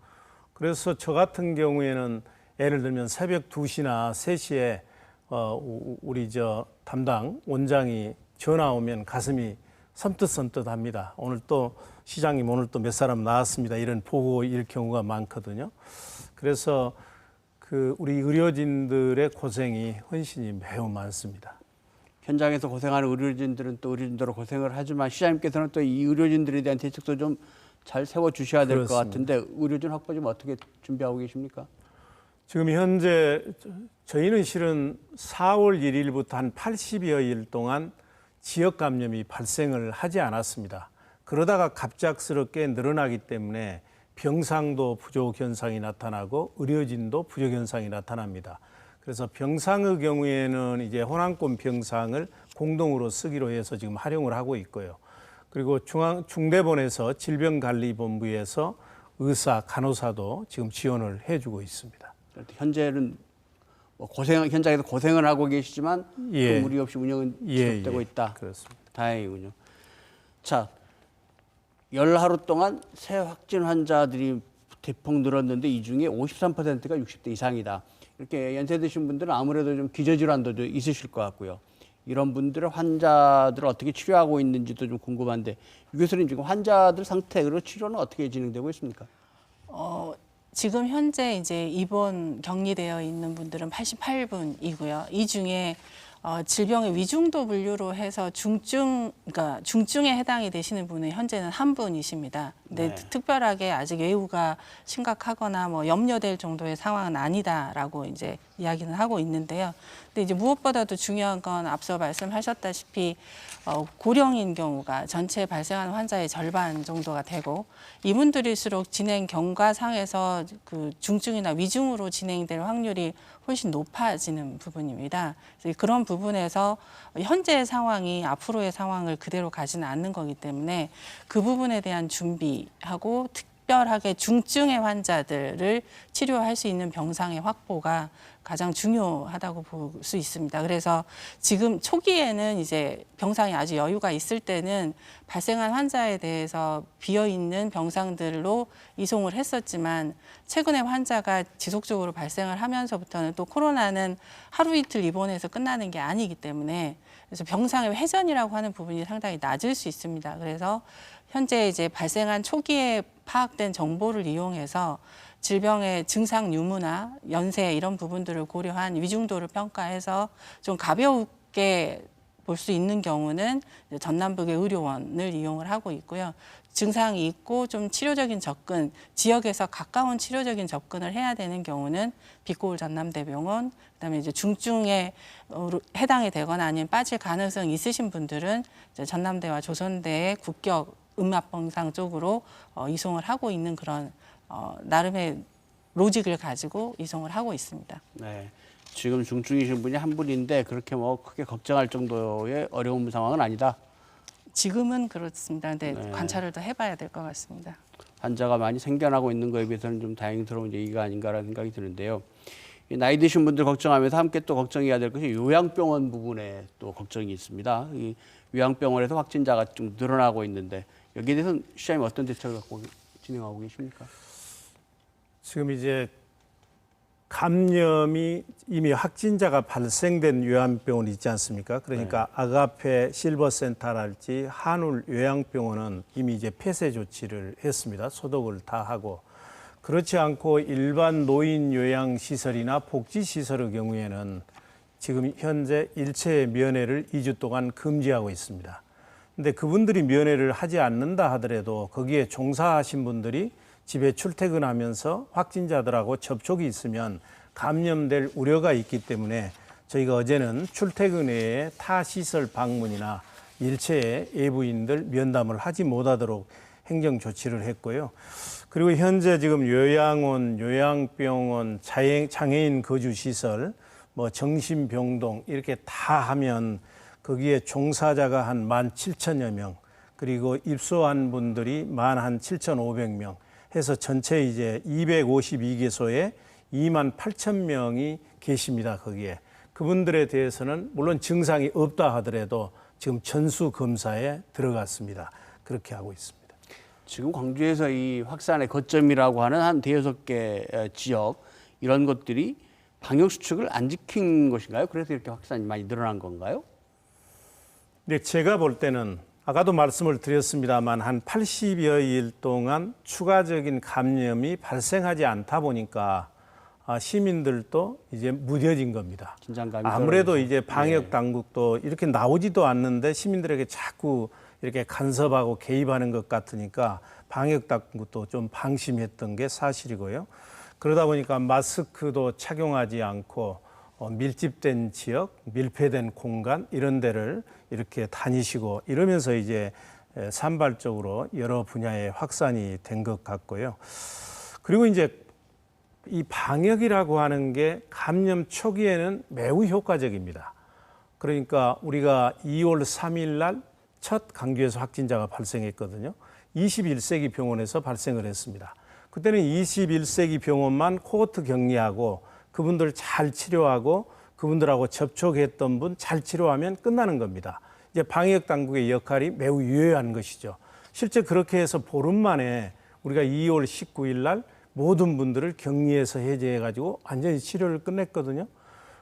그래서 저 같은 경우에는 예를 들면 새벽 2시나 3시에 우리 담당 원장이 전화 오면 가슴이 섬뜩섬뜩합니다. 오늘 또 시장님 오늘 또 몇 사람 나왔습니다. 이런 보고일 경우가 많거든요. 그래서 우리 의료진들의 고생이 헌신이 매우 많습니다. 현장에서 고생하는 의료진들은 또 의료진대로 고생을 하지만 시장님께서는 또 이 의료진들에 대한 대책도 좀 잘 세워 주셔야 될 것 같은데 의료진 확보 좀 어떻게 준비하고 계십니까? 지금 현재 저희는 실은 4월 1일부터 한 80여 일 동안 지역 감염이 발생을 하지 않았습니다. 그러다가 갑작스럽게 늘어나기 때문에 병상도 부족 현상이 나타나고 의료진도 부족 현상이 나타납니다. 그래서 병상의 경우에는 이제 호남권 병상을 공동으로 쓰기로 해서 지금 활용을 하고 있고요. 그리고 중대본에서 질병관리본부에서 의사, 간호사도 지금 지원을 해주고 있습니다. 현재는 뭐 현장에서 고생을 하고 계시지만 예. 무리 없이 운영은 지속되고 있다. 그렇습니다. 다행이군요. 자, 열하루 동안 새 확진 환자들이 대폭 늘었는데 이 중에 53%가 60대 이상이다. 이렇게 연세 드신 분들은 아무래도 좀 기저질환도 좀 있으실 것 같고요. 이런 분들의 환자들을 어떻게 치료하고 있는지도 좀 궁금한데 유 교수님 지금 환자들 상태 그리고 치료는 어떻게 진행되고 있습니까? 지금 현재 이제 입원 격리되어 있는 분들은 88분이고요. 이 중에 질병의 위중도 분류로 해서 그러니까 중증에 해당이 되시는 분은 현재는 한 분이십니다. 근데 네. 특별하게 아직 외우가 심각하거나 뭐 염려될 정도의 상황은 아니다라고 이제 이야기는 하고 있는데요. 근데 이제 무엇보다도 중요한 건 앞서 말씀하셨다시피 고령인 경우가 전체 발생하는 환자의 절반 정도가 되고 이분들일수록 진행 경과상에서 그 중증이나 위중으로 진행될 확률이 훨씬 높아지는 부분입니다. 그래서 그런 부분에서 현재의 상황이 앞으로의 상황을 그대로 가지는 않는 거기 때문에 그 부분에 대한 준비하고 특별하게 중증의 환자들을 치료할 수 있는 병상의 확보가 가장 중요하다고 볼 수 있습니다. 그래서 지금 초기에는 이제 병상이 아주 여유가 있을 때는 발생한 환자에 대해서 비어있는 병상들로 이송을 했었지만 최근에 환자가 지속적으로 발생을 하면서부터는 또 코로나는 하루 이틀 입원해서 끝나는 게 아니기 때문에 그래서 병상의 회전이라고 하는 부분이 상당히 낮을 수 있습니다. 그래서 현재 이제 발생한 초기에 파악된 정보를 이용해서 질병의 증상 유무나 연세 이런 부분들을 고려한 위중도를 평가해서 좀 가볍게 볼 수 있는 경우는 전남북의 의료원을 이용을 하고 있고요. 증상이 있고 좀 치료적인 접근, 지역에서 가까운 치료적인 접근을 해야 되는 경우는 빛고울 전남대병원, 그다음에 이제 중증에 해당이 되거나 아니면 빠질 가능성이 있으신 분들은 이제 전남대와 조선대의 국격 음압병상 쪽으로 이송을 하고 있는 그런 나름의 로직을 가지고 이송을 하고 있습니다. 네. 지금 중증이신 분이 한 분인데 그렇게 뭐 크게 걱정할 정도의 어려운 상황은 아니다. 지금은 그렇습니다. 근데 관찰을 더 해봐야 될 것 같습니다. 환자가 많이 생겨나고 있는 거에 비해서는 좀 다행스러운 얘기가 아닌가라는 생각이 드는데요. 이 나이 드신 분들 걱정하면서 함께 또 걱정해야 될 것이 요양병원 부분에 또 걱정이 있습니다. 이 요양병원에서 확진자가 좀 늘어나고 있는데 여기에 대해서는 시장님 어떤 대책을 갖고 진행하고 계십니까? 지금 이제 감염이 이미 확진자가 발생된 요양병원이 있지 않습니까? 그러니까 아가페 실버센터랄지 한울 요양병원은 이미 이제 폐쇄 조치를 했습니다. 소독을 다 하고. 그렇지 않고 일반 노인 요양시설이나 복지시설의 경우에는 지금 현재 일체 면회를 2주 동안 금지하고 있습니다. 근데 그분들이 면회를 하지 않는다 하더라도 거기에 종사하신 분들이 집에 출퇴근하면서 확진자들하고 접촉이 있으면 감염될 우려가 있기 때문에 저희가 어제는 출퇴근 외에 타 시설 방문이나 일체의 외부인들 면담을 하지 못하도록 행정 조치를 했고요. 그리고 현재 지금 요양원, 요양병원, 장애인 거주시설, 뭐 정신병동 이렇게 다 하면 거기에 종사자가 한 17,000여 명, 그리고 입소한 분들이 한 7,500명 해서 전체 이제 252개소에 28,000명이 계십니다. 거기에. 그분들에 대해서는 물론 증상이 없다 하더라도 지금 전수 검사에 들어갔습니다. 그렇게 하고 있습니다. 지금 광주에서 이 확산의 거점이라고 하는 한 대여섯 개 지역 이런 것들이 방역 수칙을 안 지킨 것인가요? 그래서 이렇게 확산이 많이 늘어난 건가요? 네, 제가 볼 때는 아까도 말씀을 드렸습니다만 한 80여 일 동안 추가적인 감염이 발생하지 않다 보니까 시민들도 이제 무뎌진 겁니다. 긴장감이 아무래도 떨어져서. 이제 방역 당국도 이렇게 나오지도 않는데 시민들에게 자꾸 이렇게 간섭하고 개입하는 것 같으니까 방역 당국도 좀 방심했던 게 사실이고요. 그러다 보니까 마스크도 착용하지 않고 밀집된 지역, 밀폐된 공간 이런 데를 이렇게 다니시고 이러면서 이제 산발적으로 여러 분야에 확산이 된 것 같고요. 그리고 이제 이 방역이라고 하는 게 감염 초기에는 매우 효과적입니다. 그러니까 우리가 2월 3일 날 첫 강주에서 확진자가 발생했거든요. 21세기 병원에서 발생을 했습니다. 그때는 21세기 병원만 코호트 격리하고 그분들 잘 치료하고 그분들하고 접촉했던 분 잘 치료하면 끝나는 겁니다. 이제 방역 당국의 역할이 매우 유효한 것이죠. 실제 그렇게 해서 보름 만에 우리가 2월 19일 날 모든 분들을 격리해서 해제해가지고 완전히 치료를 끝냈거든요.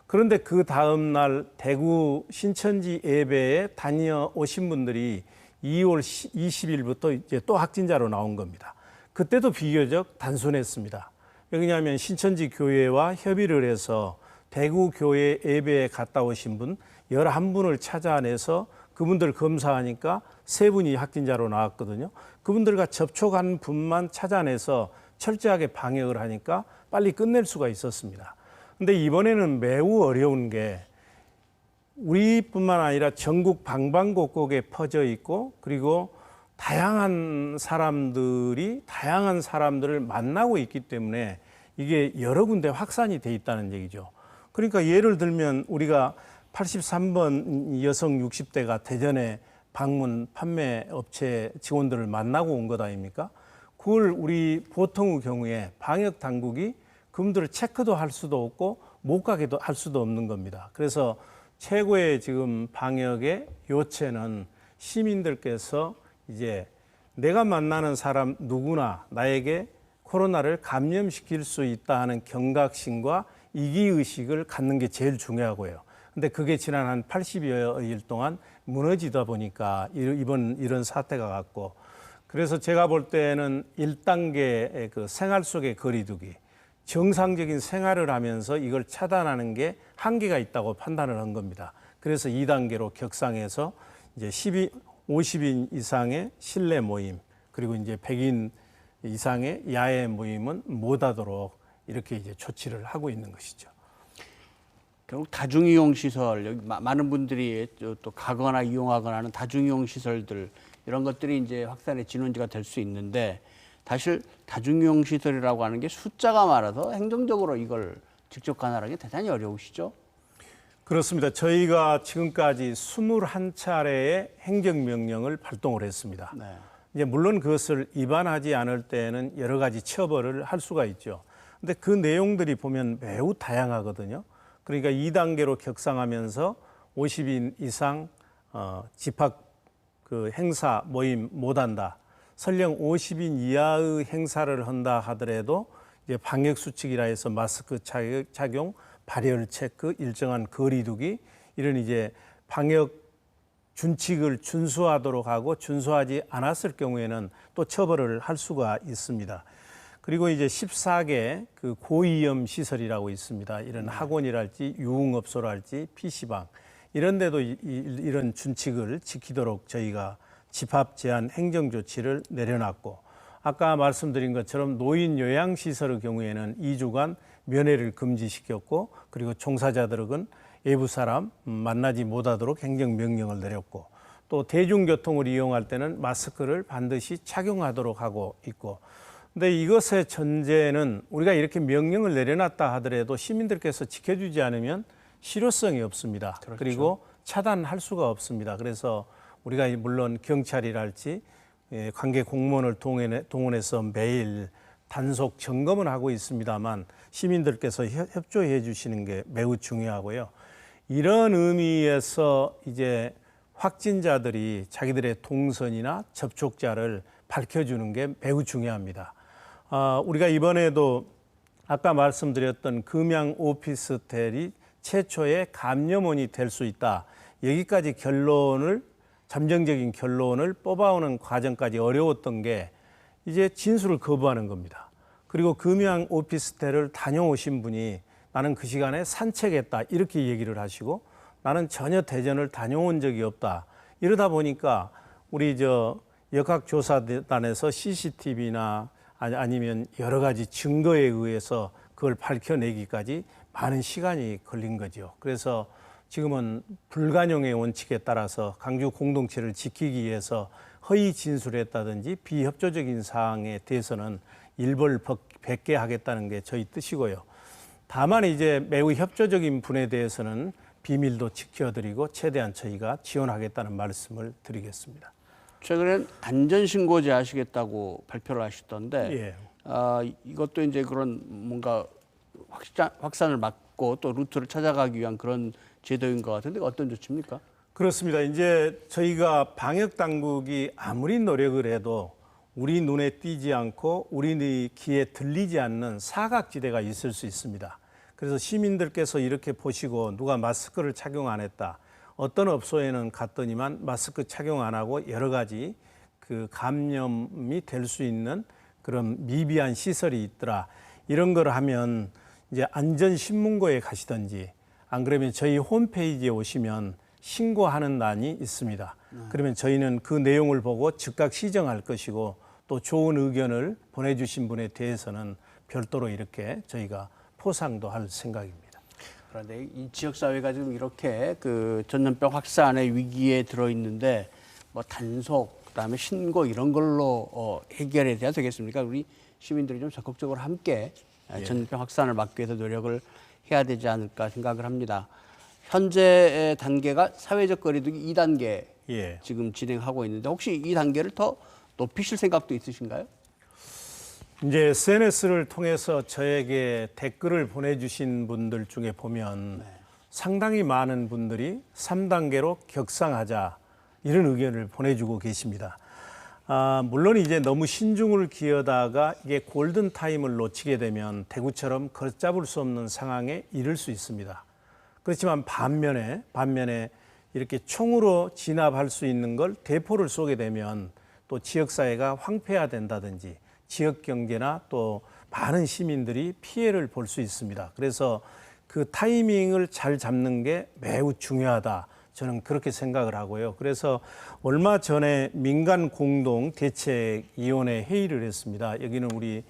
그런데 그 다음 날 대구 신천지 예배에 다녀오신 분들이 2월 20일부터 이제 또 확진자로 나온 겁니다. 그때도 비교적 단순했습니다. 왜냐하면 신천지 교회와 협의를 해서 대구 교회 예배에 갔다 오신 분 11분을 찾아내서 그분들 검사하니까 3분이 확진자로 나왔거든요. 그분들과 접촉한 분만 찾아내서 철저하게 방역을 하니까 빨리 끝낼 수가 있었습니다. 근데 이번에는 매우 어려운 게 우리뿐만 아니라 전국 방방곡곡에 퍼져 있고 그리고 다양한 사람들이 다양한 사람들을 만나고 있기 때문에 이게 여러 군데 확산이 돼 있다는 얘기죠. 그러니까 예를 들면 우리가 83번 여성 60대가 대전에 방문 판매 업체 직원들을 만나고 온 것 아닙니까? 그걸 우리 보통의 경우에 방역 당국이 그분들을 체크도 할 수도 없고 못 가게도 할 수도 없는 겁니다. 그래서 최고의 지금 방역의 요체는 시민들께서 이제 내가 만나는 사람 누구나 나에게 코로나를 감염시킬 수 있다 하는 경각심과 이기의식을 갖는 게 제일 중요하고요. 근데 그게 지난 한 80여 일 동안 무너지다 보니까 이런 사태가 갔고, 그래서 제가 볼 때는 1단계의 그 생활 속의 거리두기, 정상적인 생활을 하면서 이걸 차단하는 게 한계가 있다고 판단을 한 겁니다. 그래서 2단계로 격상해서 이제 50인 이상의 실내 모임, 그리고 이제 100인 이상의 야외 모임은 못하도록 이렇게 이제 조치를 하고 있는 것이죠. 결국 다중이용 시설, 여기 많은 분들이 또 가거나 이용하거나 하는 다중이용 시설들 이런 것들이 이제 확산의 진원지가 될 수 있는데, 사실 다중이용 시설이라고 하는 게 숫자가 많아서 행정적으로 이걸 직접 관할하기 대단히 어려우시죠? 그렇습니다. 저희가 지금까지 21차례의 행정명령을 발동을 했습니다. 네. 이제 물론 그것을 위반하지 않을 때는 여러 가지 처벌을 할 수가 있죠. 근데 그 내용들이 보면 매우 다양하거든요. 그러니까 2단계로 격상하면서 50인 이상 집합 그 행사 모임 못한다. 설령 50인 이하의 행사를 한다 하더라도 이제 방역 수칙이라 해서 마스크 착용, 발열 체크, 일정한 거리두기 이런 이제 방역 준칙을 준수하도록 하고 준수하지 않았을 경우에는 또 처벌을 할 수가 있습니다. 그리고 이제 14개 그 고위험 시설이라고 있습니다. 이런 학원이랄지 유흥업소랄지 PC방 이런 데도 이런 준칙을 지키도록 저희가 집합 제한 행정 조치를 내려놨고, 아까 말씀드린 것처럼 노인 요양시설의 경우에는 2주간 면회를 금지시켰고, 그리고 종사자들은 외부 사람 만나지 못하도록 행정명령을 내렸고, 또 대중교통을 이용할 때는 마스크를 반드시 착용하도록 하고 있고, 근데 이것의 전제는 우리가 이렇게 명령을 내려놨다 하더라도 시민들께서 지켜주지 않으면 실효성이 없습니다. 그렇죠. 그리고 차단할 수가 없습니다. 그래서 우리가 물론 경찰이랄지 관계 공무원을 동원해서 매일 단속 점검을 하고 있습니다만 시민들께서 협조해 주시는 게 매우 중요하고요. 이런 의미에서 이제 확진자들이 자기들의 동선이나 접촉자를 밝혀주는 게 매우 중요합니다. 우리가 이번에도 아까 말씀드렸던 금양 오피스텔이 최초의 감염원이 될 수 있다. 여기까지 잠정적인 결론을 뽑아오는 과정까지 어려웠던 게 이제 진술을 거부하는 겁니다. 그리고 금양 오피스텔을 다녀오신 분이 나는 그 시간에 산책했다 이렇게 얘기를 하시고 나는 전혀 대전을 다녀온 적이 없다. 이러다 보니까 우리 역학조사단에서 CCTV나 아니면 여러 가지 증거에 의해서 그걸 밝혀내기까지 많은 시간이 걸린 거죠. 그래서 지금은 불간용의 원칙에 따라서 광주 공동체를 지키기 위해서 허위 진술했다든지 비협조적인 사항에 대해서는 일벌 백계 하겠다는 게 저희 뜻이고요. 다만 이제 매우 협조적인 분에 대해서는 비밀도 지켜드리고 최대한 저희가 지원하겠다는 말씀을 드리겠습니다. 최근엔 안전신고제 하시겠다고 발표를 하시던데 예. 이것도 이제 그런 뭔가 확산을 막고 또 루트를 찾아가기 위한 그런 제도인 것 같은데 어떤 조치입니까? 그렇습니다. 이제 저희가 방역 당국이 아무리 노력을 해도 우리 눈에 띄지 않고 우리 귀에 들리지 않는 사각지대가 있을 수 있습니다. 그래서 시민들께서 이렇게 보시고 누가 마스크를 착용 안 했다. 어떤 업소에는 갔더니만 마스크 착용 안 하고 여러 가지 그 감염이 될 수 있는 그런 미비한 시설이 있더라. 이런 걸 하면 이제 안전신문고에 가시든지 안 그러면 저희 홈페이지에 오시면 신고하는欄이 있습니다. 그러면 저희는 그 내용을 보고 즉각 시정할 것이고 또 좋은 의견을 보내주신 분에 대해서는 별도로 이렇게 저희가 포상도 할 생각입니다. 그런데 이 지역 사회가 지금 이렇게 그 전염병 확산의 위기에 들어 있는데 뭐 단속, 그다음에 신고 이런 걸로 해결해야 되겠습니까? 우리 시민들이 좀 적극적으로 함께 전염병 확산을 막기 위해서 노력을 해야 되지 않을까 생각을 합니다. 현재 단계가 사회적 거리두기 2단계 지금 진행하고 있는데 혹시 이 단계를 더 높이실 생각도 있으신가요? 이제 SNS를 통해서 저에게 댓글을 보내주신 분들 중에 보면 상당히 많은 분들이 3단계로 격상하자 이런 의견을 보내주고 계십니다. 물론 이제 너무 신중을 기하다가 이게 골든 타임을 놓치게 되면 대구처럼 걷잡을 수 없는 상황에 이를 수 있습니다. 그렇지만 반면에 이렇게 총으로 진압할 수 있는 걸 대포를 쏘게 되면 또 지역사회가 황폐화된다든지 지역 경제나 또 많은 시민들이 피해를 볼 수 있습니다. 그래서 그 타이밍을 잘 잡는 게 매우 중요하다. 저는 그렇게 생각을 하고요. 그래서 얼마 전에 민간 공동 대책위원회 회의를 했습니다. 여기는 우리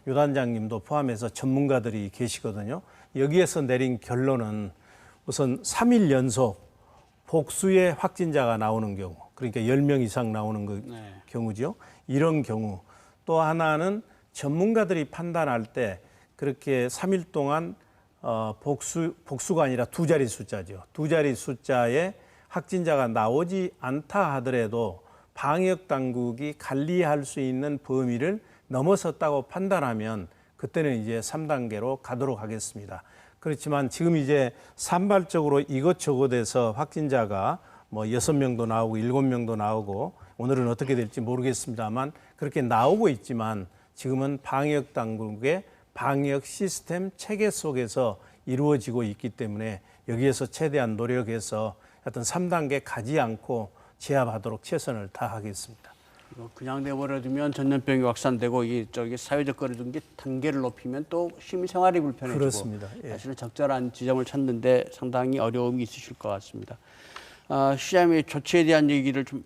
유 단장님도 포함해서 전문가들이 계시거든요. 여기에서 내린 결론은 우선 3일 연속 복수의 확진자가 나오는 경우, 그러니까 10명 이상 나오는 경우죠. 이런 경우. 또 하나는 전문가들이 판단할 때 그렇게 3일 동안 복수가 아니라 두 자리 숫자죠. 두 자리 숫자에 확진자가 나오지 않다 하더라도 방역 당국이 관리할 수 있는 범위를 넘어섰다고 판단하면 그때는 이제 3단계로 가도록 하겠습니다. 그렇지만 지금 이제 산발적으로 이것저것에서 확진자가 뭐 6명도 나오고 7명도 나오고 오늘은 어떻게 될지 모르겠습니다만 그렇게 나오고 있지만 지금은 방역 당국의 방역 시스템 체계 속에서 이루어지고 있기 때문에 여기에서 최대한 노력해서 하여튼 3단계 가지 않고 제압하도록 최선을 다하겠습니다. 그냥 내버려두면 전염병이 확산되고 저기 사회적 거리두기 단계를 높이면 또 시민 생활이 불편해지고 그렇습니다. 사실은 적절한 지점을 찾는데 상당히 어려움이 있으실 것 같습니다. 시장의 조치에 대한 얘기를 좀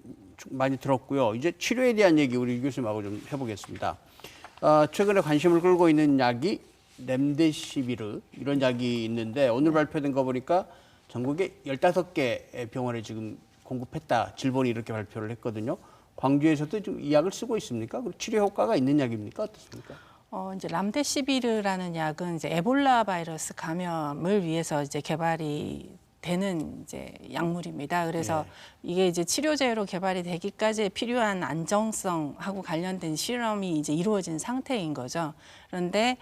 많이 들었고요. 이제 치료에 대한 얘기 우리 교수님하고 좀 해보겠습니다. 최근에 관심을 끌고 있는 약이 렘데시비르 이런 약이 있는데 오늘 발표된 거 보니까 전국에 15개 병원에 지금 공급했다. 질본이 이렇게 발표를 했거든요. 광주에서도 지금 이 약을 쓰고 있습니까? 그리고 치료 효과가 있는 약입니까? 어떻습니까? 이제 람데시비르라는 약은 이제 에볼라 바이러스 감염을 위해서 이제 개발이 되는 이제 약물입니다. 그래서 이게 이제 치료제로 개발이 되기까지 필요한 안정성하고 관련된 실험이 이제 이루어진 상태인 거죠. 그런데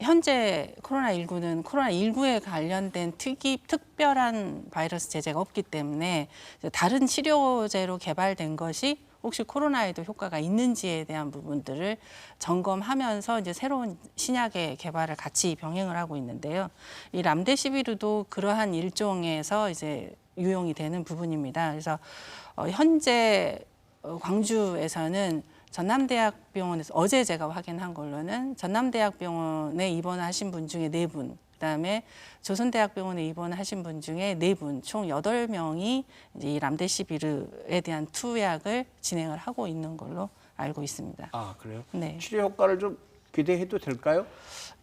현재 코로나19는 코로나19에 관련된 특별한 바이러스 제재가 없기 때문에 다른 치료제로 개발된 것이 혹시 코로나에도 효과가 있는지에 대한 부분들을 점검하면서 이제 새로운 신약의 개발을 같이 병행을 하고 있는데요. 이 람데시비르도 그러한 일종에서 이제 유용이 되는 부분입니다. 그래서 현재 광주에서는 전남대학병원에서 어제 제가 확인한 걸로는 전남대학병원에 입원하신 분 중에 4분, 그다음에 조선대학병원에 입원하신 분 중에 4분, 총 8명이 이제 이 람데시비르에 대한 투약을 진행을 하고 있는 걸로 알고 있습니다. 아, 그래요? 네. 치료 효과를 좀 기대해도 될까요?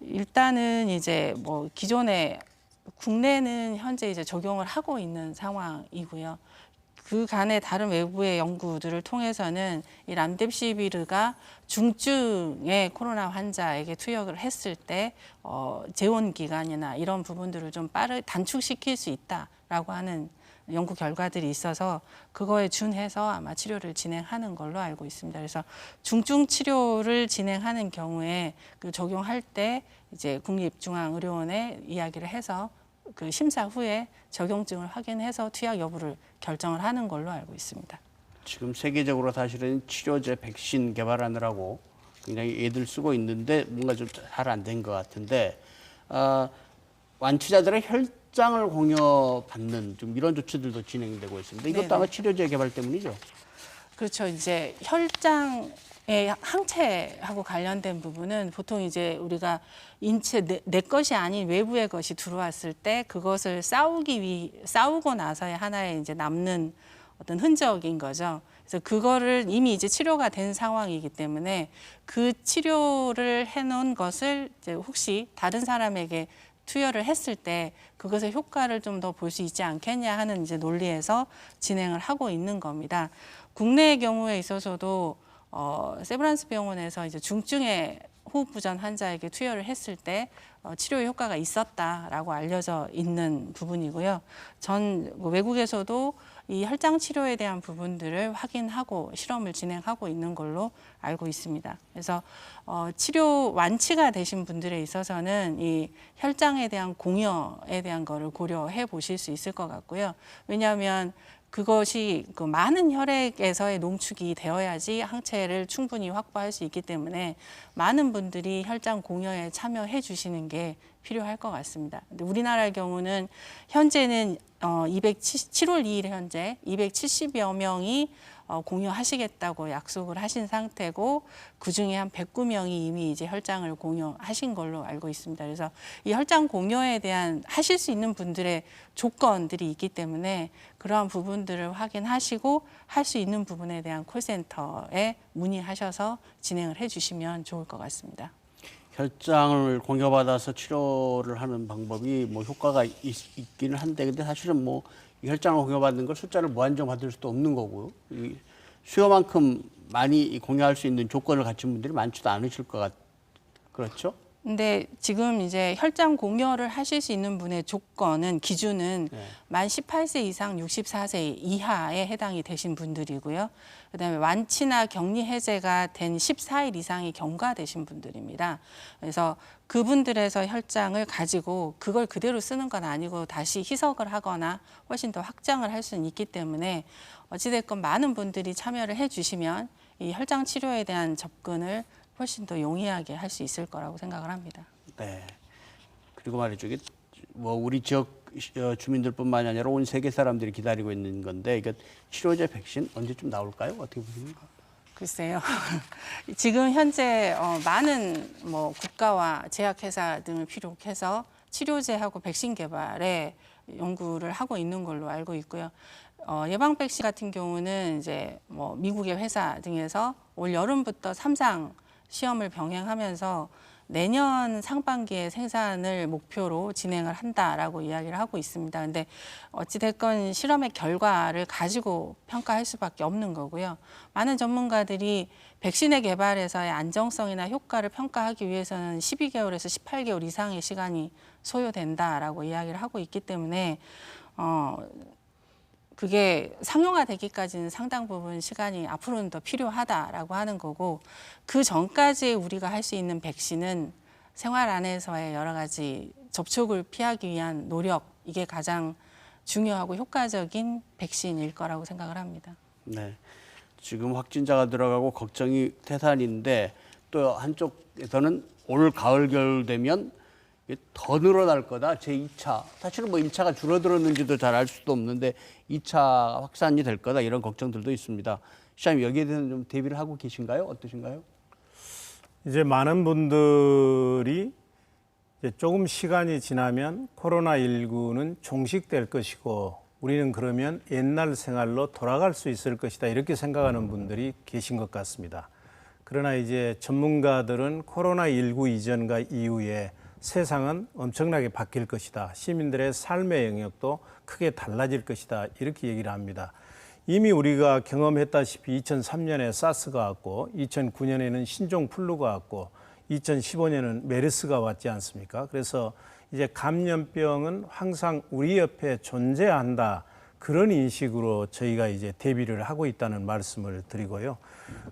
일단은 이제 뭐 기존에 국내는 현재 이제 적용을 하고 있는 상황이고요. 그간의 다른 외부의 연구들을 통해서는 이 람데시비르가 중증의 코로나 환자에게 투약을 했을 때 재원 기간이나 이런 부분들을 좀 단축시킬 수 있다라고 하는 연구 결과들이 있어서 그거에 준해서 아마 치료를 진행하는 걸로 알고 있습니다. 그래서 중증 치료를 진행하는 경우에 그 적용할 때 이제 국립중앙의료원에 이야기를 해서 그 심사 후에 적용증을 확인해서 투약 여부를 결정을 하는 걸로 알고 있습니다. 지금 세계적으로 사실은 치료제 백신 개발하느라고 굉장히 애들 쓰고 있는데 뭔가 좀 잘 안 된 것 같은데 완치자들의 혈장을 공여받는 좀 이런 조치들도 진행되고 있습니다. 이것도 네네. 아마 치료제 개발 때문이죠. 그렇죠. 이제 혈장의 항체하고 관련된 부분은 보통 이제 우리가 인체 내 것이 아닌 외부의 것이 들어왔을 때 그것을 싸우고 나서의 하나의 이제 남는 어떤 흔적인 거죠. 그래서 그거를 이미 이제 치료가 된 상황이기 때문에 그 치료를 해놓은 것을 이제 혹시 다른 사람에게 투여를 했을 때 그것의 효과를 좀 더 볼 수 있지 않겠냐 하는 이제 논리에서 진행을 하고 있는 겁니다. 국내의 경우에 있어서도 세브란스 병원에서 이제 중증의 호흡부전 환자에게 투여를 했을 때 치료 효과가 있었다라고 알려져 있는 부분이고요. 외국에서도 이 혈장 치료에 대한 부분들을 확인하고 실험을 진행하고 있는 걸로 알고 있습니다. 그래서 치료 완치가 되신 분들에 있어서는 이 혈장에 대한 공여에 대한 거를 고려해 보실 수 있을 것 같고요. 왜냐하면 그것이 그 많은 혈액에서의 농축이 되어야지 항체를 충분히 확보할 수 있기 때문에 많은 분들이 혈장 공여에 참여해 주시는 게 필요할 것 같습니다. 근데 우리나라의 경우는 현재는 7월 2일 현재 270여 명이 공여하시겠다고 약속을 하신 상태고 그중에 한 109명이 이미 이제 혈장을 공여하신 걸로 알고 있습니다. 그래서 이 혈장 공여에 대한 하실 수 있는 분들의 조건들이 있기 때문에 그러한 부분들을 확인하시고 할 수 있는 부분에 대한 콜센터에 문의하셔서 진행을 해주시면 좋을 것 같습니다. 혈장을 공여받아서 치료를 하는 방법이 뭐 효과가 있기는 한데 근데 사실은 뭐 이 혈장을 공여받는 걸 숫자를 무한정 받을 수도 없는 거고요. 이 수요만큼 많이 공여할 수 있는 조건을 갖춘 분들이 많지도 않으실 것 그렇죠? 근데 지금 이제 혈장 공여를 하실 수 있는 분의 조건은 기준은 만 18세 이상 64세 이하에 해당이 되신 분들이고요. 그다음에 완치나 격리 해제가 된 14일 이상이 경과되신 분들입니다. 그래서 그분들에서 혈장을 가지고 그걸 그대로 쓰는 건 아니고 다시 희석을 하거나 훨씬 더 확장을 할 수는 있기 때문에 어찌됐건 많은 분들이 참여를 해주시면 이 혈장 치료에 대한 접근을 훨씬 더 용이하게 할 수 있을 거라고 생각을 합니다. 네. 그리고 말이죠. 이게 뭐 우리 지역 주민들뿐만이 아니라 온 세계 사람들이 기다리고 있는 건데 이게 치료제 백신 언제쯤 나올까요? 어떻게 보십니까? 글쎄요. 지금 현재 많은 뭐 국가와 제약회사 등을 비롯해서 치료제하고 백신 개발에 연구를 하고 있는 걸로 알고 있고요. 예방 백신 같은 경우는 이제 뭐 미국의 회사 등에서 올 여름부터 3상 시험을 병행하면서 내년 상반기에 생산을 목표로 진행을 한다라고 이야기를 하고 있습니다. 근데 어찌됐건 실험의 결과를 가지고 평가할 수밖에 없는 거고요. 많은 전문가들이 백신의 개발에서의 안정성이나 효과를 평가하기 위해서는 12개월에서 18개월 이상의 시간이 소요된다라고 이야기를 하고 있기 때문에 그게 상용화되기까지는 상당 부분 시간이 앞으로는 더 필요하다라고 하는 거고 그 전까지 우리가 할 수 있는 백신은 생활 안에서의 여러 가지 접촉을 피하기 위한 노력 이게 가장 중요하고 효과적인 백신일 거라고 생각을 합니다. 네. 지금 확진자가 들어가고 걱정이 태산인데 또 한쪽에서는 올 가을 겨울 되면 더 늘어날 거다. 제2차. 사실은 뭐 1차가 줄어들었는지도 잘 알 수도 없는데 2차 확산이 될 거다. 이런 걱정들도 있습니다. 시장님 여기에 대해서 좀 대비를 하고 계신가요? 어떠신가요? 이제 많은 분들이 이제 조금 시간이 지나면 코로나19는 종식될 것이고 우리는 그러면 옛날 생활로 돌아갈 수 있을 것이다 이렇게 생각하는 분들이 계신 것 같습니다. 그러나 이제 전문가들은 코로나19 이전과 이후에 세상은 엄청나게 바뀔 것이다. 시민들의 삶의 영역도 크게 달라질 것이다. 이렇게 얘기를 합니다. 이미 우리가 경험했다시피 2003년에 사스가 왔고 2009년에는 신종 플루가 왔고 2015년은 메르스가 왔지 않습니까? 그래서 이제 감염병은 항상 우리 옆에 존재한다. 그런 인식으로 저희가 이제 대비를 하고 있다는 말씀을 드리고요.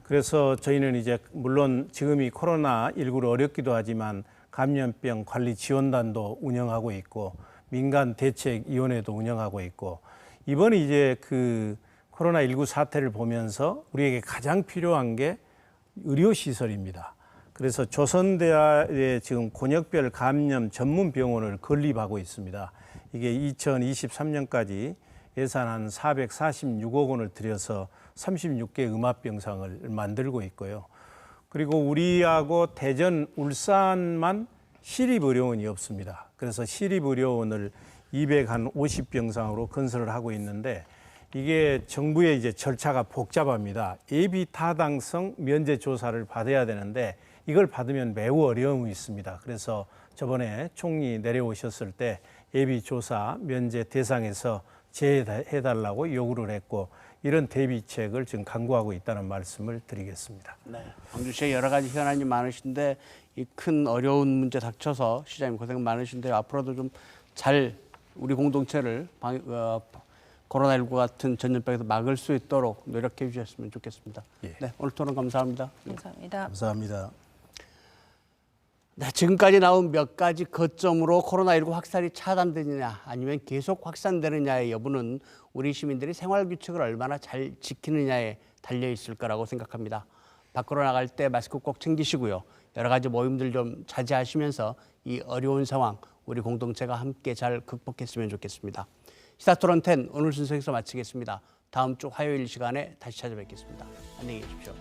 그래서 저희는 이제 물론 지금이 코로나19로 어렵기도 하지만 감염병 관리 지원단도 운영하고 있고 민간 대책위원회도 운영하고 있고 이번에 이제 그 코로나19 사태를 보면서 우리에게 가장 필요한 게 의료시설입니다. 그래서 조선대학에 지금 권역별 감염 전문 병원을 건립하고 있습니다. 이게 2023년까지 예산 한 446억 원을 들여서 36개 음압병상을 만들고 있고요. 그리고 우리하고 대전, 울산만 시립의료원이 없습니다. 그래서 시립의료원을 250병상으로 건설을 하고 있는데 이게 정부의 이제 절차가 복잡합니다. 예비 타당성 면제 조사를 받아야 되는데 이걸 받으면 매우 어려움이 있습니다. 그래서 저번에 총리 내려오셨을 때 예비 조사 면제 대상에서 제외해달라고 요구를 했고 이런 대비책을 지금 강구하고 있다는 말씀을 드리겠습니다. 네. 광주시에 여러 가지 현안이 많으신데 이 큰 어려운 문제 닥쳐서 시장님 고생 많으신데 앞으로도 좀 잘 우리 공동체를 코로나19 같은 전염병에서 막을 수 있도록 노력해 주셨으면 좋겠습니다. 예. 네, 오늘 토론 감사합니다. 감사합니다. 감사합니다. 네, 지금까지 나온 몇 가지 거점으로 코로나19 확산이 차단되느냐 아니면 계속 확산되느냐의 여부는 우리 시민들이 생활규칙을 얼마나 잘 지키느냐에 달려 있을 거라고 생각합니다. 밖으로 나갈 때 마스크 꼭 챙기시고요. 여러 가지 모임들 좀 자제하시면서 이 어려운 상황 우리 공동체가 함께 잘 극복했으면 좋겠습니다. 시사토론 10 오늘 순서에서 마치겠습니다. 다음 주 화요일 시간에 다시 찾아뵙겠습니다. 안녕히 계십시오.